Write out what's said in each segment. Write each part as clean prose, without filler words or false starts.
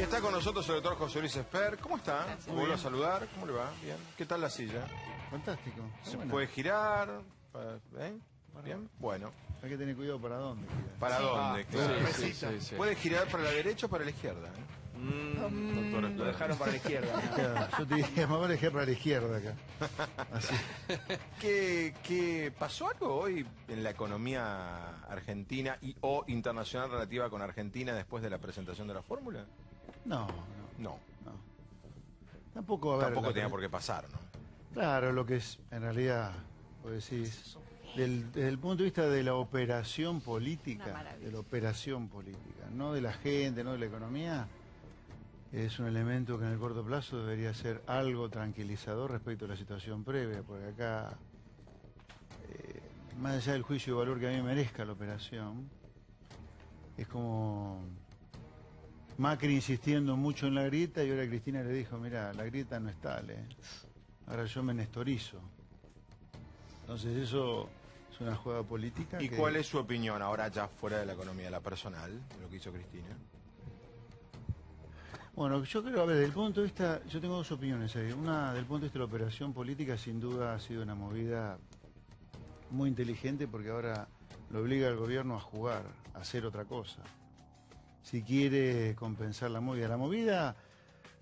Y está con nosotros el doctor José Luis Esper. ¿Cómo está? Vuelvo a saludar. ¿Cómo le va? Bien. ¿Qué tal la silla? Fantástico. ¿Se puede girar? Bien. Bueno. Hay que tener cuidado para dónde girar. ¿Para dónde? Claro. Sí. ¿Puede girar para la derecha o para la izquierda? Doctor, Lo dejaron para la izquierda. Claro, yo te diría, más vale girar para la izquierda acá. Así. ¿Qué pasó algo hoy en la economía argentina y o internacional relativa con Argentina después de la presentación de la fórmula? No. No. Tampoco, a ver, Tampoco tenía por qué pasar, ¿no? Claro, lo que es, en realidad, vos decís, desde el punto de vista de la operación política, no de la gente, no de la economía, es un elemento que en el corto plazo debería ser algo tranquilizador respecto a la situación previa, porque acá, más allá del juicio de valor que a mí merezca la operación, es como Macri insistiendo mucho en la grieta y ahora Cristina le dijo, mira, la grieta no es tal, ahora yo me nestorizo. Entonces eso es una jugada política. ¿Y cuál es su opinión ahora ya fuera de la economía, la personal, de lo que hizo Cristina? Bueno, yo creo, a ver, desde el punto de vista, yo tengo dos opiniones ahí. Una, desde el punto de vista de la operación política, sin duda ha sido una movida muy inteligente porque ahora lo obliga al gobierno a jugar, a hacer otra cosa. Si quiere compensar la movida. La movida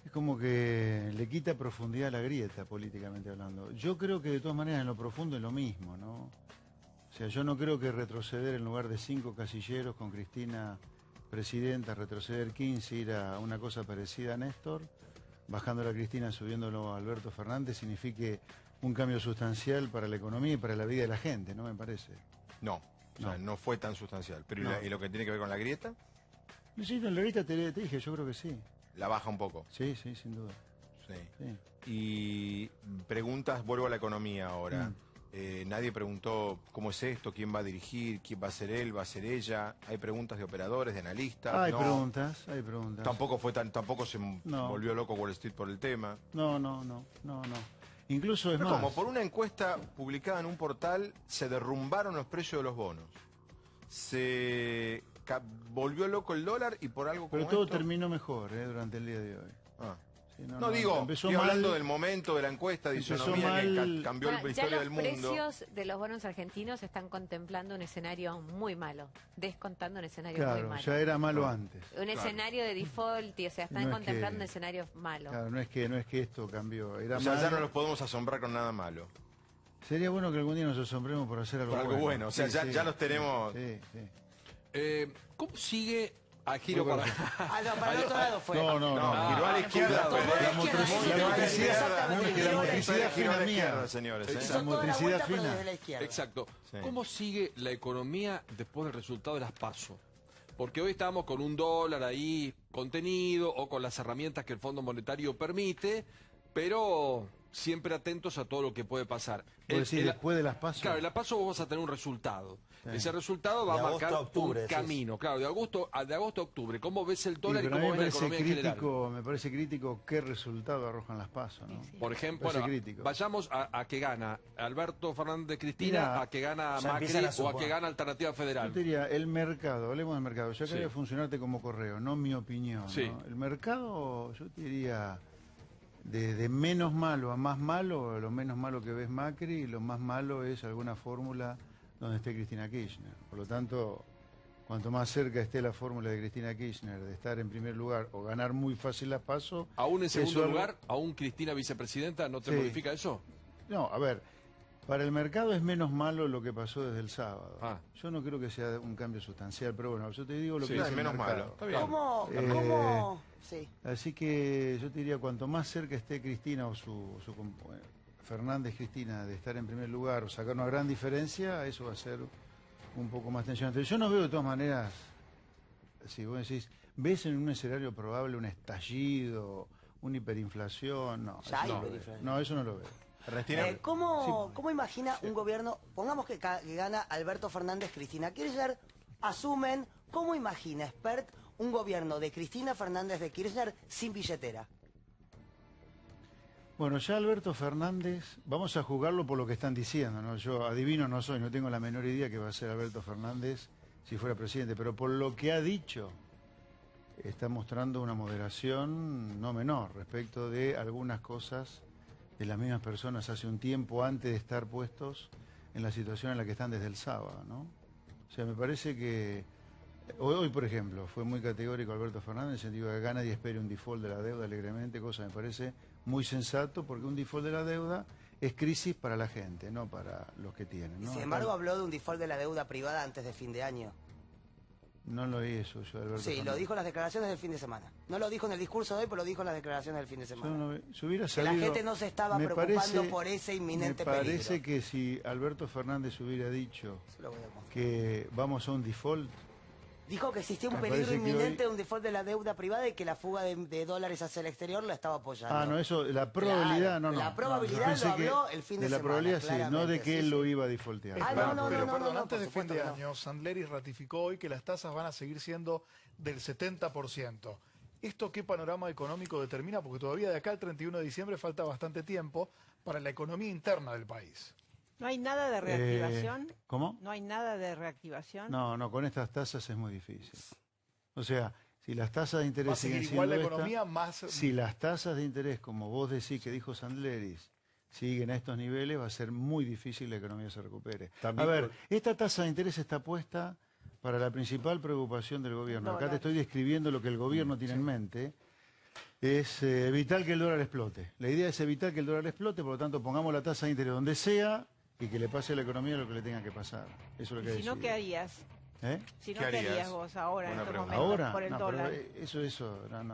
es como que le quita profundidad a la grieta, políticamente hablando. Yo creo que de todas maneras en lo profundo es lo mismo, ¿no? O sea, yo no creo que retroceder en lugar de 5 casilleros con Cristina presidenta, retroceder 15, ir a una cosa parecida a Néstor, bajándolo a Cristina, subiéndolo a Alberto Fernández, signifique un cambio sustancial para la economía y para la vida de la gente, ¿no me parece? No, o sea, no fue tan sustancial. Pero No. ¿y lo que tiene que ver con la grieta? Sí, en la lista te dije, yo creo que sí. La baja un poco. Sí, sin duda. Sí. Y preguntas, vuelvo a la economía ahora. Nadie preguntó cómo es esto, quién va a dirigir, quién va a ser él, va a ser ella. Hay preguntas de operadores, de analistas. Hay no. preguntas. Tampoco se volvió loco Wall Street por el tema. No. Incluso es Pero más. como por una encuesta publicada en un portal se derrumbaron los precios de los bonos. Se volvió loco el dólar y por algo como Pero todo esto... terminó mejor durante el día de hoy. Sí, estoy hablando del momento de la encuesta de isonomía que cambió la historia del mundo. Ya los precios de los bonos argentinos están contemplando un escenario muy malo, descontando un escenario muy malo. Ya era malo antes. Un escenario de default, o sea, están contemplando un escenario malo. Claro, no es que esto cambió. O sea, ya no nos podemos asombrar con nada malo. Sería bueno que algún día nos asombremos por hacer algo bueno. O sea, ya los tenemos... ¿Cómo sigue a giro para... para el otro lado fue. No. Giró a la izquierda. La motricidad fina mía. Señores. La motricidad fina. Exacto. ¿Cómo sigue la economía después del resultado de las PASO? Porque hoy estamos con un dólar ahí contenido o con las herramientas que el Fondo Monetario permite, pero siempre atentos a todo lo que puede pasar. Después de las PASO. Claro, en la PASO vos vas a tener un resultado. Sí. Ese resultado va a marcar un camino. Claro, de agosto a octubre. ¿Cómo ves el dólar y cómo ves la economía en general? Me parece crítico qué resultado arrojan las PASO, ¿no? Por ejemplo, vayamos a que gana Alberto Fernández Cristina, a que gana Macri o a que gana Alternativa Federal. Yo te diría, el mercado, hablemos del mercado. Yo quería funcionarte como correo, no mi opinión. Sí. ¿No? El mercado, yo te diría... De menos malo a más malo, lo menos malo que ves Macri y lo más malo es alguna fórmula donde esté Cristina Kirchner. Por lo tanto, cuanto más cerca esté la fórmula de Cristina Kirchner de estar en primer lugar o ganar muy fácil las PASO... ¿Aún en segundo lugar? ¿Aún Cristina vicepresidenta? ¿No te modifica eso? No, a ver, para el mercado es menos malo lo que pasó desde el sábado. Yo no creo que sea un cambio sustancial, pero bueno, yo te digo lo que es el menos mercado. malo. Está bien. ¿Cómo? Sí. Así que yo te diría, cuanto más cerca esté Cristina o Fernández Cristina de estar en primer lugar o sacar una gran diferencia, eso va a ser un poco más tensionante. Yo no veo de todas maneras, si vos decís, ¿ves en un escenario probable un estallido, una hiperinflación? No, eso no lo veo. ¿Cómo imagina un gobierno, pongamos que gana Alberto Fernández Cristina Kirchner, asumen, ¿cómo imagina Expert un gobierno de Cristina Fernández de Kirchner sin billetera? Bueno, ya Alberto Fernández, vamos a juzgarlo por lo que están diciendo, ¿no? Yo adivino no soy, no tengo la menor idea que va a ser Alberto Fernández si fuera presidente, pero por lo que ha dicho, está mostrando una moderación no menor respecto de algunas cosas de las mismas personas hace un tiempo antes de estar puestos en la situación en la que están desde el sábado, ¿no? O sea, me parece que hoy, por ejemplo, fue muy categórico Alberto Fernández en el sentido de que acá nadie espere un default de la deuda alegremente, cosa que me parece muy sensato, porque un default de la deuda es crisis para la gente, no para los que tienen, ¿no? Sin embargo, habló de un default de la deuda privada antes de fin de año. No lo oí eso yo, Alberto Sí, Fernández. lo dijo en las declaraciones del fin de semana. No lo dijo en el discurso de hoy, pero lo dijo en las declaraciones del fin de semana. Yo no vi- si hubiera Que la sabido- gente no se estaba me preocupando parece- por ese inminente Me parece peligro. que si Alberto Fernández hubiera dicho Se lo voy a confirmar. que vamos a un default, Dijo que existía un Me peligro parece que inminente hoy- de un default de la deuda privada y que la fuga de dólares hacia el exterior la estaba apoyando. no, eso, la probabilidad, Claro, no, no. la no, probabilidad yo pensé lo que habló el fin de de la semana, probabilidad sí, no de claramente, que sí, él sí. lo iba a defaultear. Ah, Claro. no, Pero no, perdón, no, antes por de fin supuesto de que no. año, Sandleri ratificó hoy que las tasas van a seguir siendo del 70%. ¿Esto qué panorama económico determina? Porque todavía de acá al 31 de diciembre falta bastante tiempo para la economía interna del país. ¿No hay nada de reactivación? ¿Cómo? ¿No hay nada de reactivación? No, con estas tasas es muy difícil. O sea, si las tasas de interés Va a seguir siguen igual la siendo economía estas, más... si las tasas de interés, como vos decís que dijo Sandleris, siguen a estos niveles, va a ser muy difícil que la economía se recupere. También a ver, esta tasa de interés está puesta para la principal preocupación del gobierno. Acá te estoy describiendo lo que el gobierno tiene en mente. Es evitar que el dólar explote. La idea es evitar que el dólar explote, por lo tanto pongamos la tasa de interés donde sea y que le pase a la economía lo que le tenga que pasar. Eso es lo que ¿Y si no, decidido. qué harías? ¿Eh? Si no, ¿Qué ¿qué harías? harías vos ahora, en Buena estos pregunta. momentos, Ahora, por el no, pero dólar?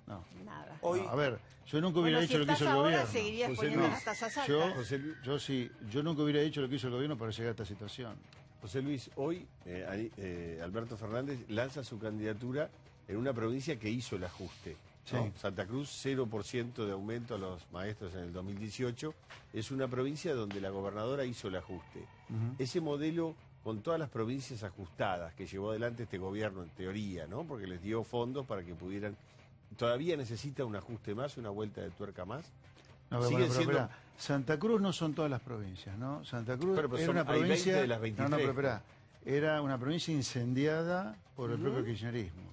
no. Nada. Hoy, No, a ver, yo nunca hubiera Bueno, dicho si lo que estás hizo el ahora, gobierno. seguirías José poniendo Luis, las tasas Yo, altas. yo nunca hubiera dicho lo que hizo el gobierno para llegar a esta situación. José Luis, hoy Alberto Fernández lanza su candidatura en una provincia que hizo el ajuste, ¿no? Sí. Santa Cruz, 0% de aumento a los maestros en el 2018. Es una provincia donde la gobernadora hizo el ajuste. Ese modelo, con todas las provincias ajustadas que llevó adelante este gobierno, en teoría, ¿no? Porque les dio fondos para que pudieran... ¿Todavía necesita un ajuste más, una vuelta de tuerca más? No, Siguen pero siendo- esperá, Santa Cruz no son todas las provincias, ¿no? Santa Cruz Pero era son- una hay 20 provincia... de las 23. No, pero esperá, era una provincia incendiada por el propio kirchnerismo.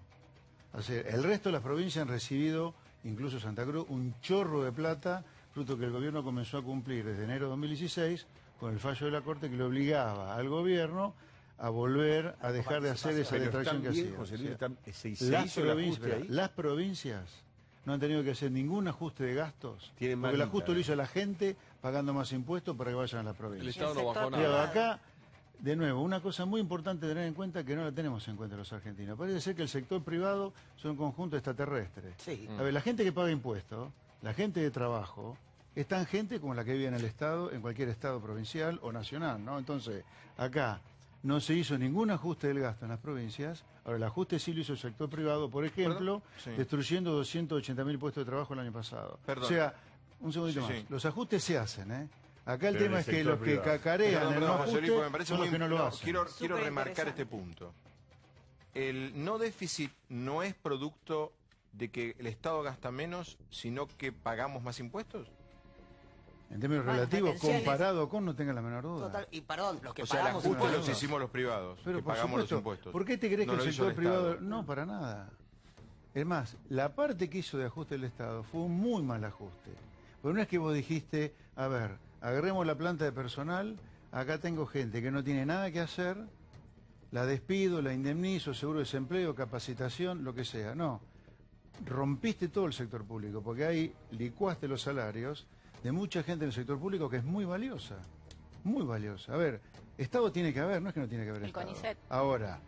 O sea, el resto de las provincias han recibido, incluso Santa Cruz, un chorro de plata, fruto que el gobierno comenzó a cumplir desde enero de 2016, con el fallo de la Corte que le obligaba al gobierno a volver a dejar de hacer esa Pero detracción están que bien, hacía. José O Luis, sea, se las hizo el provincias, ajuste ahí. las provincias no han tenido que hacer ningún ajuste de gastos, Tienen más porque el guita, ajuste lo ¿no? hizo la gente pagando más impuestos para que vayan a las El provincias. Estado no sector bajó Mira, nada. privado. acá, de nuevo, una cosa muy importante tener en cuenta que no la tenemos en cuenta los argentinos. Parece ser que el sector privado son un conjunto extraterrestre. sí. A ver, la gente que paga impuestos, la gente de trabajo, es tan gente como la que vive en el Estado, en cualquier Estado provincial o nacional, ¿no? Entonces, acá no se hizo ningún ajuste del gasto en las provincias. Ahora, el ajuste sí lo hizo el sector privado, por ejemplo, Sí. destruyendo 280.000 puestos de trabajo el año pasado. Perdón. O sea, un segundito Sí, más. sí. Los ajustes se hacen, ¿eh? Acá el Pero en tema el es que sector los que privado. cacarean Perdón, el no perdón, José Luis, ajuste porque me parece son los muy... que no lo no, hacen. quiero Súper remarcar este interesante. punto. El no déficit no es producto de que el Estado gasta menos, sino que pagamos más impuestos. En términos Bueno, relativos, retenciones. comparado con, no tenga la menor duda. Total, y perdón, los que O sea, el pagamos ajuste impuestos. los hicimos los privados, Pero que por pagamos supuesto, los impuestos. ¿por qué te crees No que el lo hizo sector privado...? Estado. No, para nada. Es más, la parte que hizo de ajuste del Estado fue un muy mal ajuste. Porque no es que vos dijiste, a ver, agarremos la planta de personal, acá tengo gente que no tiene nada que hacer, la despido, la indemnizo, seguro de desempleo, capacitación, lo que sea. No, rompiste todo el sector público, porque ahí licuaste los salarios de mucha gente en el sector público que es muy valiosa. Muy valiosa. A ver, Estado tiene que haber, no es que no tiene que haber El Estado. CONICET. Ahora,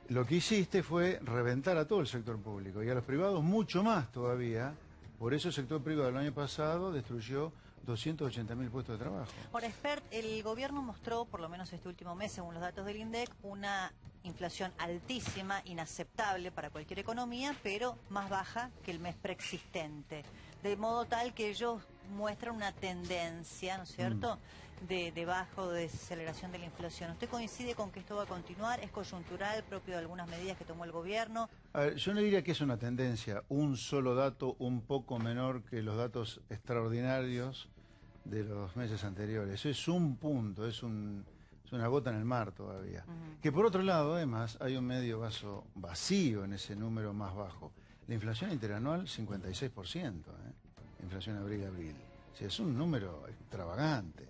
lo que hiciste fue reventar a todo el sector público y a los privados mucho más todavía. Por eso el sector privado el año pasado destruyó 280.000 puestos de trabajo. Por expert, el gobierno mostró, por lo menos este último mes, según los datos del INDEC, una inflación altísima, inaceptable para cualquier economía, pero más baja que el mes preexistente. De modo tal que ellos muestran una tendencia, ¿no es cierto?, de bajo, de desaceleración de la inflación. ¿Usted coincide con que esto va a continuar? ¿Es coyuntural, propio de algunas medidas que tomó el gobierno? A ver, yo no diría que es una tendencia, un solo dato un poco menor que los datos extraordinarios de los meses anteriores. Eso es un punto, es es una gota en el mar todavía. Que por otro lado, además, hay un medio vaso vacío en ese número más bajo. La inflación interanual, 56%, inflación abril-abril. O sea, es un número extravagante.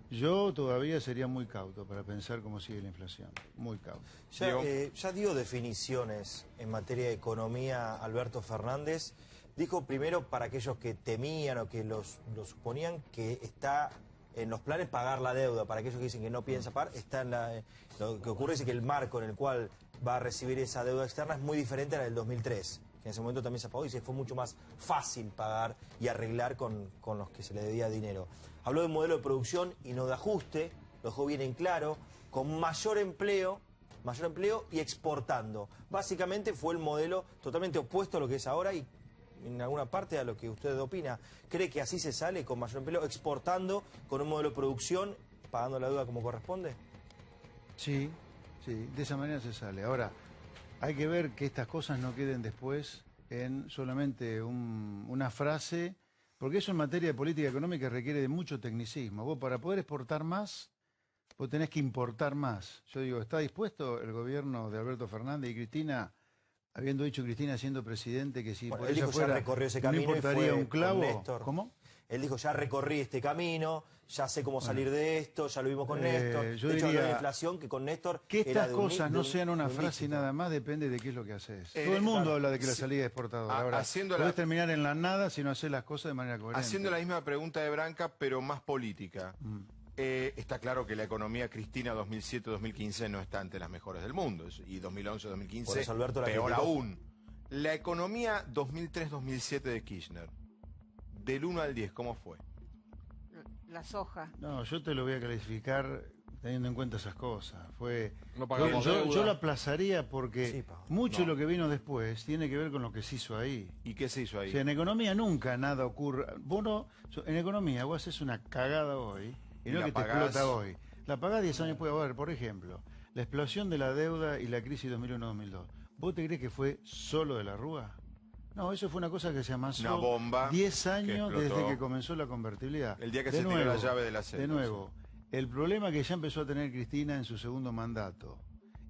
Yo todavía sería muy cauto para pensar cómo sigue la inflación, muy cauto. Ya dio definiciones en materia de economía Alberto Fernández. Dijo primero, para aquellos que temían o que lo suponían, que está en los planes pagar la deuda. Para aquellos que dicen que no piensa pagar, está en lo que ocurre es que el marco en el cual va a recibir esa deuda externa es muy diferente a la del 2003. Que en ese momento también se pagó y se fue mucho más fácil pagar y arreglar con los que se le debía dinero. Habló de un modelo de producción y no de ajuste, lo dejó bien en claro, con mayor empleo y exportando. Básicamente fue el modelo totalmente opuesto a lo que es ahora y en alguna parte a lo que usted opina. ¿Cree que así se sale con mayor empleo, exportando con un modelo de producción, pagando la deuda como corresponde? Sí, de esa manera se sale. Ahora, hay que ver que estas cosas no queden después en solamente una frase, porque eso en materia de política económica requiere de mucho tecnicismo. Vos para poder exportar más, vos tenés que importar más. Yo digo, ¿está dispuesto el gobierno de Alberto Fernández y Cristina, habiendo dicho Cristina siendo presidente, que si Bueno, por él ella dijo, fuera, ya recorrió ese no camino importaría un clavo? Néstor. ¿Cómo? Él dijo, ya recorrí este camino, ya sé cómo salir de esto, ya lo vimos con Néstor. Yo de hecho, habló de diría inflación que con Néstor que era estas de cosas no sean una de un frase y dígito. nada más, depende de qué es lo que haces. Todo el mundo claro, habla de que la salida es exportadora. Ahora, podés terminar en la nada si no haces las cosas de manera coherente. Haciendo la misma pregunta de Branca, pero más política. Está claro que la economía Cristina 2007-2015 no está entre las mejores del mundo. Y 2011-2015 Por eso Alberto la peor criticó. aún. La economía 2003-2007 de Kirchner, del 1 al 10, ¿cómo fue? La soja. No, yo te lo voy a calificar teniendo en cuenta esas cosas. No pagamos yo deuda. la aplazaría porque Sí, mucho de lo que vino después tiene que ver con lo que se hizo ahí. ¿Y qué se hizo ahí? O sea, en economía nunca nada ocurre. En economía vos haces una cagada hoy y no la que te pagás. explota hoy. La pagás 10 años puede haber. Por ejemplo, la explosión de la deuda y la crisis 2001-2002. ¿Vos te crees que fue solo de la Rúa? No, eso fue una cosa que se amasó Una bomba 10 que años explotó. desde que comenzó la convertibilidad. El día que De se tiró nuevo, la llave de la celda. De nuevo, el problema que ya empezó a tener Cristina en su segundo mandato,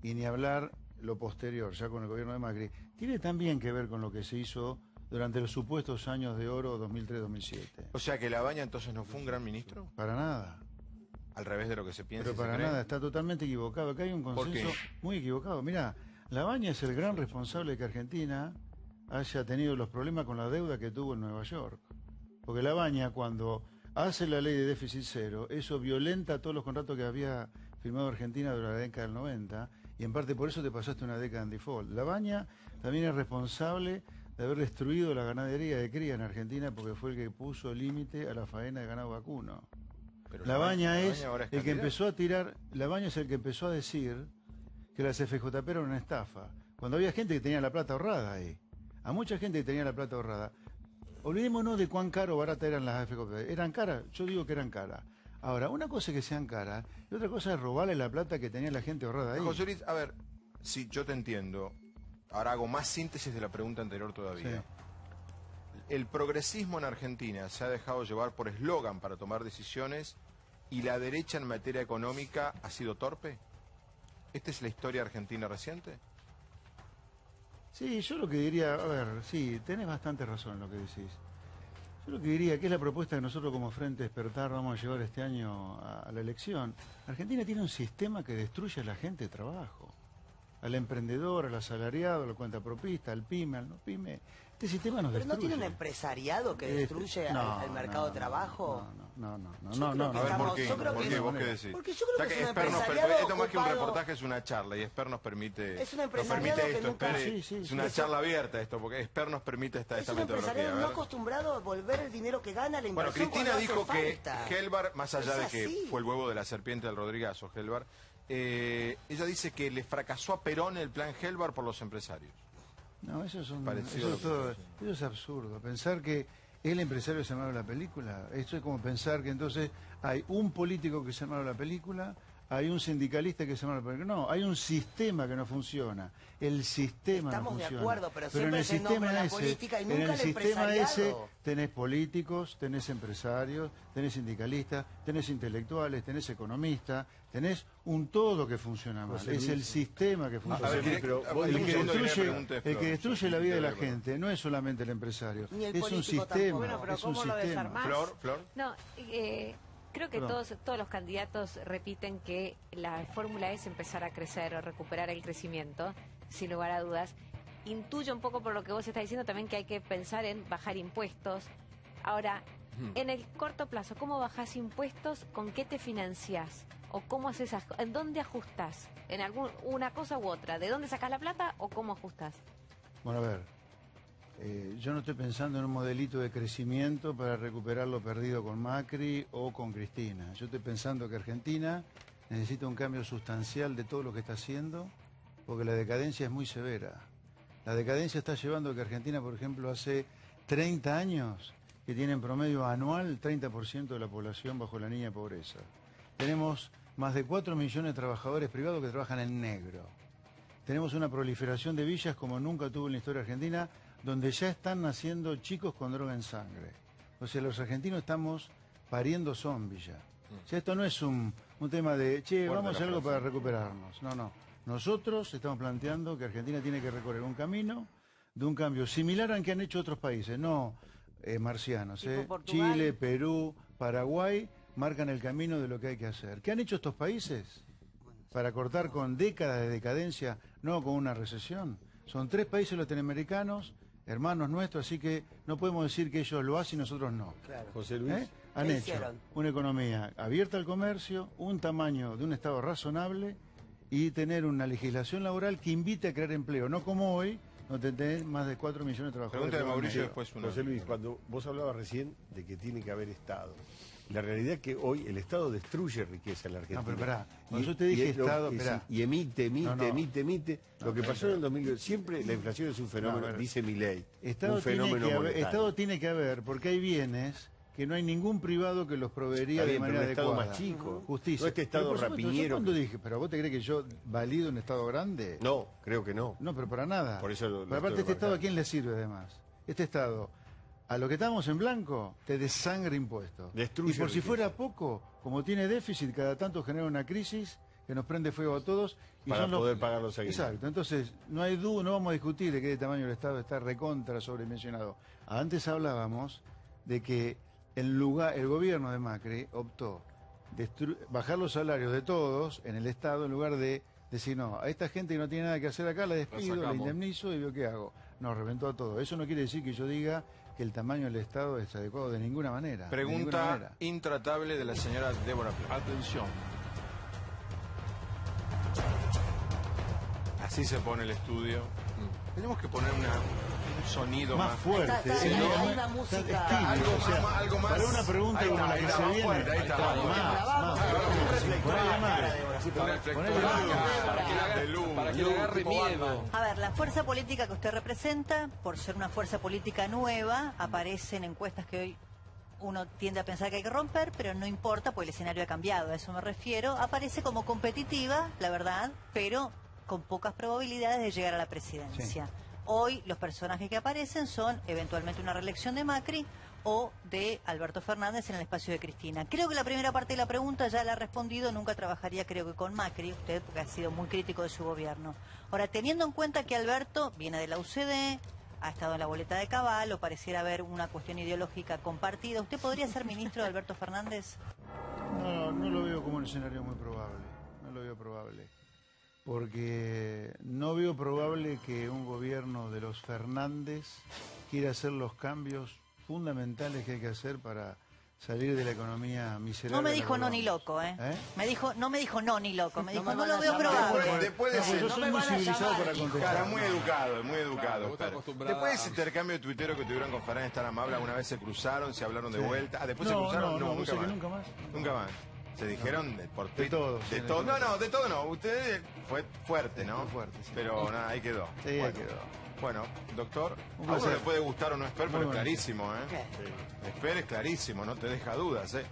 y ni hablar lo posterior, ya con el gobierno de Macri, tiene también que ver con lo que se hizo durante los supuestos años de oro 2003-2007. O sea que Labaña entonces no fue un gran ministro, Para nada. al revés de lo que se piensa. Pero y se para cree. nada, está totalmente equivocado. Acá hay un ¿Por qué? consenso muy equivocado. Mirá, Labaña es el gran responsable de que Argentina haya tenido los problemas con la deuda que tuvo en Nueva York. Porque Labaña, cuando hace la ley de déficit cero, eso violenta todos los contratos que había firmado Argentina durante la década del 90, y en parte por eso te pasaste una década en default. Labaña también es responsable de haber destruido la ganadería de cría en Argentina porque fue el que puso límite a la faena de ganado vacuno. Pero Labaña es ahora el que candidato. empezó a tirar, Labaña es el que empezó a decir que las FJP eran una estafa, cuando había gente que tenía la plata ahorrada ahí. A mucha gente que tenía la plata ahorrada. Olvidémonos de cuán caro o barata eran las FJP. ¿Eran caras? Yo digo que eran caras. Ahora, una cosa es que sean caras y otra cosa es robarle la plata que tenía la gente ahorrada ahí. José Luis, a ver, si yo te entiendo, ahora hago más síntesis de la pregunta anterior todavía. Sí. El progresismo en Argentina se ha dejado llevar por eslogan para tomar decisiones y la derecha en materia económica ha sido torpe. ¿Esta es la historia argentina reciente? Sí, yo lo que diría, a ver, sí, tenés bastante razón en lo que decís. Yo lo que diría, que es la propuesta que nosotros como Frente Despertar vamos a llevar este año a la elección. Argentina tiene un sistema que destruye a la gente de trabajo, al emprendedor, al asalariado, al cuentapropista, al pyme, al no pyme. Este sistema nos ¿Pero no destruye. tiene un empresariado que destruye al mercado de trabajo? No. Yo creo que A ver, ¿por estamos- qué? yo creo ¿Por que qué? no. ¿Vos qué decís? Porque yo creo Ya que es un Esper nos empresariado esto más que un ocupado- reportaje es una charla y Esper nos permite... Es un nos empresariado permite que esto, nunca- espere, Sí, es una eso- charla abierta esto, porque Esper nos permite esta Es un metodología. empresariado a no ver. acostumbrado a volver el dinero que gana a la Bueno, inversión. Cristina cuando dijo hace que falta. Helbar, más allá Es de que así. fue el huevo de la serpiente del Rodrigazo, Helbar, ella dice que le fracasó a Perón el plan Helbar por los empresarios. No, eso es, Parecido a lo que eso es absurdo. Pensar que el empresario se armaron la película, esto es como pensar que entonces hay un político que se armaron la película, hay un sindicalista que se llama... No, hay un sistema que no funciona. El sistema Estamos no de funciona. acuerdo, pero en siempre el se nombra sistema la ese, política y en nunca el el sistema ese empresariado. tenés políticos, tenés empresarios, tenés sindicalistas, tenés intelectuales, tenés economistas, tenés un todo que funciona mal. José Es Luis. el sistema que funciona A ver, mal. pero vos El un que segundo que le destruye, pregunte, el Flor. que destruye Sí, la vida de la te doy la gente no es solamente el empresario, Ni el es un político sistema. tampoco. Bueno, pero es un ¿cómo lo sistema. desarmás? Flor. No, creo que Perdón. todos los candidatos repiten que la fórmula es empezar a crecer o recuperar el crecimiento, sin lugar a dudas. Intuyo un poco por lo que vos estás diciendo también que hay que pensar en bajar impuestos. Ahora, en el corto plazo, ¿cómo bajás impuestos? ¿Con qué te financiás? ¿O cómo haces en dónde ajustás? ¿En una cosa u otra? ¿De dónde sacás la plata o cómo ajustás? Bueno, a ver, yo no estoy pensando en un modelito de crecimiento para recuperar lo perdido con Macri o con Cristina. Yo estoy pensando que Argentina necesita un cambio sustancial de todo lo que está haciendo, porque la decadencia es muy severa. La decadencia está llevando a que Argentina, por ejemplo, hace 30 años que tiene en promedio anual 30% de la población bajo la línea de pobreza. Tenemos más de 4 millones de trabajadores privados que trabajan en negro. Tenemos una proliferación de villas como nunca tuvo en la historia argentina, donde ya están naciendo chicos con droga en sangre. O sea, los argentinos estamos pariendo zombies ya. O sea, esto no es un tema de, che, Fuerte vamos a hacer la algo frase. para recuperarnos. No, no. Nosotros estamos planteando que Argentina tiene que recorrer un camino de un cambio similar al que han hecho otros países, no marcianos. Tipo Portugal. Chile, Perú, Paraguay marcan el camino de lo que hay que hacer. ¿Qué han hecho estos países para cortar con décadas de decadencia, no con una recesión? Son 3 países latinoamericanos, hermanos nuestros, así que no podemos decir que ellos lo hacen y nosotros no. Claro. José Luis. Han ¿Qué hecho hicieron? una economía abierta al comercio, un tamaño de un Estado razonable y tener una legislación laboral que invite a crear empleo, no como hoy, donde tenés más de 4 millones de trabajadores. Pregúntale a Mauricio que después una. José Luis, cuando vos hablabas recién de que tiene que haber Estado, la realidad es que hoy el Estado destruye riqueza en la Argentina. No, pero esperá, cuando yo te dije Estado, esperá. Y emite. No, no. Lo que pasó en el 2000, siempre la inflación es un fenómeno, No, a ver. dice Milei, Estado un fenómeno tiene que haber, monetario. Estado tiene que haber, porque hay bienes que no hay ningún privado que los proveería Está de bien, pero manera un Estado adecuada. más chico. Justicia. No este Estado Pero, por supuesto, rapiñero ¿yo cuándo que- dije? ¿Pero vos te crees que yo valido un Estado grande? No, creo que no. No, pero para nada. Por eso lo Pero aparte, estoy este Estado, ¿a marcando. quién le sirve además? Este Estado, a lo que estamos en blanco, te desangra impuestos. Destruye Y por si riqueza. fuera poco, como tiene déficit, cada tanto genera una crisis que nos prende fuego a todos. Y Para son los- poder pagar los aguinaldos. Exacto. Entonces, no hay duda, no vamos a discutir de qué tamaño el Estado está recontra sobredimensionado. Antes hablábamos de que el gobierno de Macri optó bajar los salarios de todos en el Estado en lugar de decir, no, a esta gente que no tiene nada que hacer acá la despido, la sacamos. indemnizo y veo qué hago. No, reventó a todo. Eso no quiere decir que yo diga que el tamaño del Estado es adecuado de ninguna manera. de ninguna Pregunta manera. intratable de la señora Débora Plata. Atención. Así se pone el estudio. Tenemos que poner un sonido Más más fuerte. Está- sí, hay más- una música. estilo, Algo o sea, más- algo más- para una pregunta ahí como está, la que ahí se está, más viene. fuerte, ahí está, más fuerte. Más. Ponele más. Un reflector Ponele más. Para que le agarre, de luz, para que le luz, agarre tipo miedo. Batman. A ver, la fuerza política que usted representa, por ser una fuerza política nueva, aparece en encuestas que hoy uno tiende a pensar que hay que romper, pero no importa, porque el escenario ha cambiado, a eso me refiero. Aparece como competitiva, la verdad, pero con pocas probabilidades de llegar a la presidencia. Sí. Hoy los personajes que aparecen son eventualmente una reelección de Macri o de Alberto Fernández en el espacio de Cristina. Creo que la primera parte de la pregunta ya la ha respondido, nunca trabajaría creo que con Macri, usted porque ha sido muy crítico de su gobierno. Ahora, teniendo en cuenta que Alberto viene de la UCD, ha estado en la boleta de Caballo, pareciera haber una cuestión ideológica compartida, ¿usted podría ser ministro de Alberto Fernández? No, no lo veo como un escenario muy probable. No lo veo probable. Porque no veo probable que un gobierno de los Fernández quiera hacer los cambios fundamentales que hay que hacer para salir de la economía miserable. No me en la dijo que no ni vamos. loco, ¿eh? ¿Eh? No me dijo no ni loco, me No dijo me no van lo a veo llamar. probable. Después de No, ese- yo no soy me muy van a civilizado llamar, para hijo. contestar. Está muy educado, muy educado. Vos estás Fer. acostumbrado Después de a- ese intercambio de tuitero que tuvieron con Fernández tan amable, alguna vez se cruzaron, se hablaron de Sí. vuelta. Ah, después se No, cruzaron, no, no, vos nunca sabés más. que nunca más. Nunca más. Se dijeron por De tweet- todo, De sí, todo. de No, todo. no, de todo no. Ustedes fue fuerte, ¿no? Fue fuerte, sí. Pero nada, ahí quedó. Sí, ahí Bueno. quedó. Bueno, doctor, Un a uno placer. le puede gustar o no Esper, pero Muy es bueno. clarísimo, ¿eh? ¿Qué? Esper es clarísimo, no te deja dudas, ¿eh?